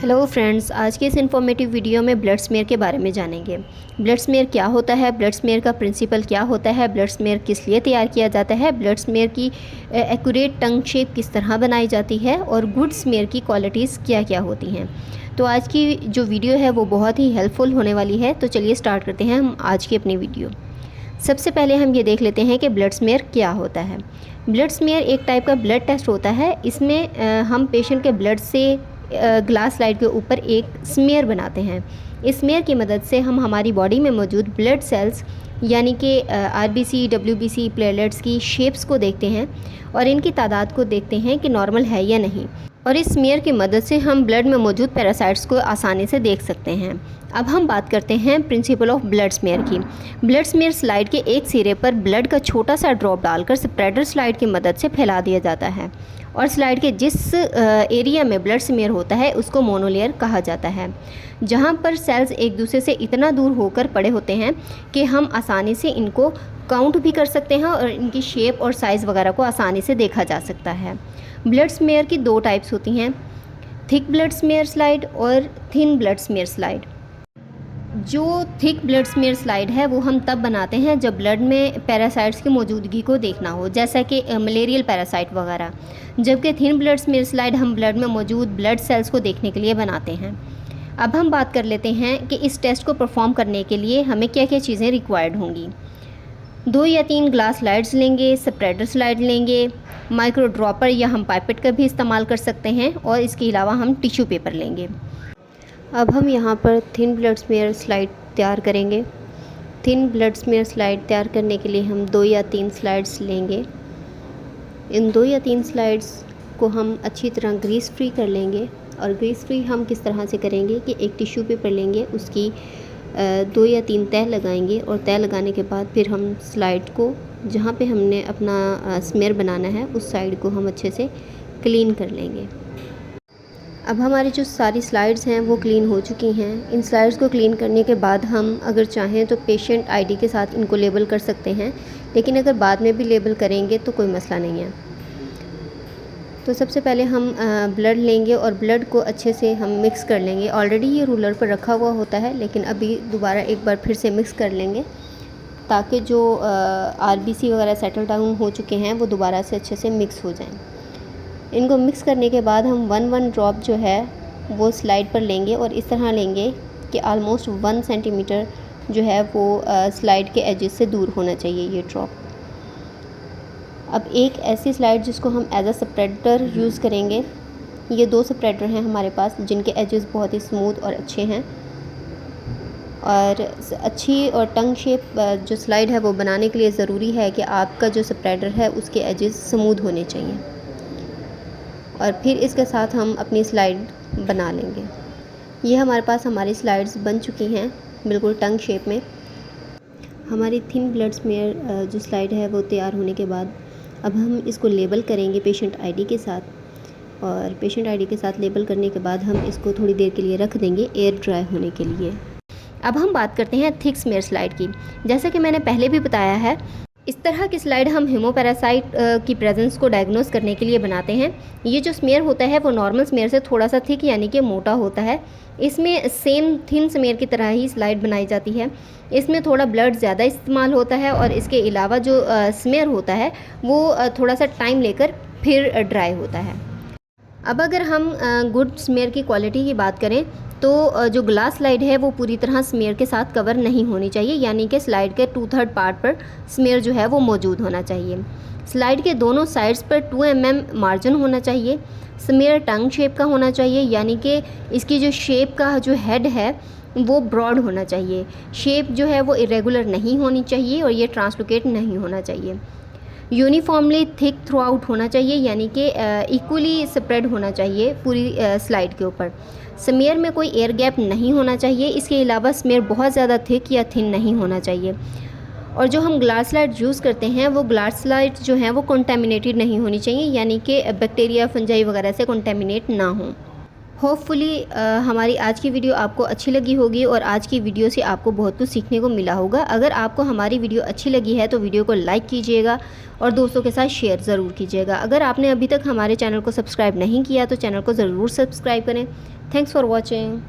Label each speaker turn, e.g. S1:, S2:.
S1: Hello friends, आज के इस इन्फॉर्मेटिव वीडियो में ब्लड स्मेयर के बारे में जानेंगे। ब्लड स्मेयर क्या होता है, ब्लड स्मेयर का प्रिंसिपल क्या होता है, ब्लड स्मेयर किस लिए तैयार किया जाता है, ब्लड स्मेयर की एक्यूरेट टंग शेप किस तरह बनाई जाती है और गुड स्मेयर की क्वालिटीज़ क्या क्या होती हैं। तो आज की जो वीडियो है वो बहुत ही हेल्पफुल होने वाली है। तो चलिए स्टार्ट करते हैं हम आज की अपनी वीडियो। सबसे पहले हम ये देख लेते हैं कि ब्लड स्मेयर क्या होता है। ब्लड स्मेयर एक टाइप का ब्लड टेस्ट होता है। इसमें हम पेशेंट के ब्लड से ग्लास स्लाइड के ऊपर एक स्मेयर बनाते हैं। इस स्मेयर की मदद से हम हमारी बॉडी में मौजूद ब्लड सेल्स यानी कि आरबीसी, डब्ल्यूबीसी, प्लेटलेट्स की शेप्स को देखते हैं और इनकी तादाद को देखते हैं कि नॉर्मल है या नहीं। और इस स्मेयर की मदद से हम ब्लड में मौजूद पैरासाइट्स को आसानी से देख सकते हैं। अब हम बात करते हैं प्रिंसिपल ऑफ ब्लड स्मेयर की। ब्लड स्मेयर स्लाइड के एक सिरे पर ब्लड का छोटा सा ड्रॉप डालकर स्प्रेडर स्लाइड की मदद से फैला दिया जाता है और स्लाइड के जिस एरिया में ब्लड स्मेयर होता है उसको मोनोलेयर कहा जाता है, जहाँ पर सेल्स एक दूसरे से इतना दूर होकर पड़े होते हैं कि हम आसानी से इनको काउंट भी कर सकते हैं और इनकी शेप और साइज़ वगैरह को आसानी से देखा जा सकता है। ब्लड स्मेयर की दो टाइप्स होती हैं, थिक ब्लड स्मेयर स्लाइड और थिन ब्लड स्मेयर स्लाइड। जो थिक ब्लड स्मेयर स्लाइड है वो हम तब बनाते हैं जब ब्लड में पैरासाइट्स की मौजूदगी को देखना हो, जैसा कि मलेरियल पैरासाइट वगैरह। जबकि थिन ब्लड स्मेयर स्लाइड हम ब्लड में मौजूद ब्लड सेल्स को देखने के लिए बनाते हैं। अब हम बात कर लेते हैं कि इस टेस्ट को परफॉर्म करने के लिए हमें क्या क्या चीज़ें रिक्वायर्ड होंगी। 2 या 3 ग्लास स्लाइड्स लेंगे, स्प्रेडर स्लाइड लेंगे, माइक्रो ड्रॉपर या हम पाइपेट का भी इस्तेमाल कर सकते हैं और इसके अलावा हम टिश्यू पेपर लेंगे। अब हम यहाँ पर थिन ब्लड स्मेयर स्लाइड तैयार करेंगे। थिन ब्लड स्मेयर स्लाइड तैयार करने के लिए हम 2 या 3 स्लाइड्स लेंगे। इन 2 या 3 स्लाइड्स को हम अच्छी तरह ग्रीस फ्री कर लेंगे। और ग्रीस फ्री हम किस तरह से करेंगे कि एक टिश्यू पेपर लेंगे, उसकी 2 या 3 तह लगाएंगे और तह लगाने के बाद फिर हम स्लाइड को जहाँ पे हमने अपना स्मेयर बनाना है उस साइड को हम अच्छे से क्लीन कर लेंगे। अब हमारी जो सारी स्लाइड्स हैं वो क्लीन हो चुकी हैं। इन स्लाइड्स को क्लीन करने के बाद हम अगर चाहें तो पेशेंट आईडी के साथ इनको लेबल कर सकते हैं, लेकिन अगर बाद में भी लेबल करेंगे तो कोई मसला नहीं है। तो सबसे पहले हम ब्लड लेंगे और ब्लड को अच्छे से हम मिक्स कर लेंगे। ऑलरेडी ये रूलर पर रखा हुआ होता है, लेकिन अभी दोबारा एक बार फिर से मिक्स कर लेंगे ताकि जो आरबीसी वगैरह सेटल डाउन हो चुके हैं वो दोबारा से अच्छे से मिक्स हो जाएं। इनको मिक्स करने के बाद हम 1 ड्रॉप जो है वो स्लाइड पर लेंगे और इस तरह लेंगे कि आलमोस्ट 1 सेंटीमीटर जो है वो स्लाइड के एजेस से दूर होना चाहिए ये ड्रॉप। अब एक ऐसी स्लाइड जिसको हम एज अ स्प्रेडर यूज़ करेंगे। ये 2 स्प्रेडर हैं हमारे पास जिनके एजेस बहुत ही स्मूथ और अच्छे हैं और अच्छी और टंग शेप जो स्लाइड है वो बनाने के लिए ज़रूरी है कि आपका जो स्प्रेडर है उसके एजेस स्मूथ होने चाहिए। और फिर इसके साथ हम अपनी स्लाइड बना लेंगे। ये हमारे पास हमारी स्लाइड्स बन चुकी हैं बिल्कुल टंग शेप में। हमारी थिन ब्लड स्मेयर जो स्लाइड है वो तैयार होने के बाद अब हम इसको लेबल करेंगे पेशेंट आईडी के साथ। और पेशेंट आईडी के साथ लेबल करने के बाद हम इसको थोड़ी देर के लिए रख देंगे एयर ड्राई होने के लिए। अब हम बात करते हैं थिक स्मेयर स्लाइड की। जैसा कि मैंने पहले भी बताया है, इस तरह की स्लाइड हम हेमोपैरासाइट की प्रेजेंस को डायग्नोस करने के लिए बनाते हैं। ये जो स्मेयर होता है वो नॉर्मल स्मेयर से थोड़ा सा थिक यानी कि मोटा होता है। इसमें सेम थिन स्मेयर की तरह ही स्लाइड बनाई जाती है। इसमें थोड़ा ब्लड ज़्यादा इस्तेमाल होता है और इसके अलावा जो स्मेयर होता है वो थोड़ा सा टाइम लेकर फिर ड्राई होता है। अब अगर हम गुड स्मेयर की क्वालिटी की बात करें तो जो ग्लास स्लाइड है वो पूरी तरह स्मेयर के साथ कवर नहीं होनी चाहिए, यानी कि स्लाइड के 2/3 पार्ट पर स्मेयर जो है वो मौजूद होना चाहिए। स्लाइड के दोनों साइड्स पर 2 mm मार्जिन होना चाहिए। स्मेयर टंग शेप का होना चाहिए, यानी कि इसकी जो शेप का जो हेड है वो ब्रॉड होना चाहिए। शेप जो है वो इरेगुलर नहीं होनी चाहिए और ये ट्रांसलोकेट नहीं होना चाहिए। यूनिफॉर्मली थिक थ्रू आउट होना चाहिए, यानी कि इक्वली स्प्रेड होना चाहिए पूरी स्लाइड के ऊपर। स्मेयर में कोई एयर गैप नहीं होना चाहिए। इसके अलावा स्मेयर बहुत ज़्यादा थिक या थिन नहीं होना चाहिए। और जो हम ग्लास स्लाइड यूज़ करते हैं वो ग्लास स्लाइड जो हैं वो कंटेमिनेटेड नहीं होनी चाहिए, यानी कि बैक्टीरिया, फंजाई वगैरह से कंटेमिनेट ना हो। होपफुली हमारी आज की वीडियो आपको अच्छी लगी होगी और आज की वीडियो से आपको बहुत कुछ सीखने को मिला होगा। अगर आपको हमारी वीडियो अच्छी लगी है तो वीडियो को लाइक कीजिएगा और दोस्तों के साथ शेयर ज़रूर कीजिएगा। अगर आपने अभी तक हमारे चैनल को सब्सक्राइब नहीं किया तो चैनल को ज़रूर सब्सक्राइब करें। Thanks for watching.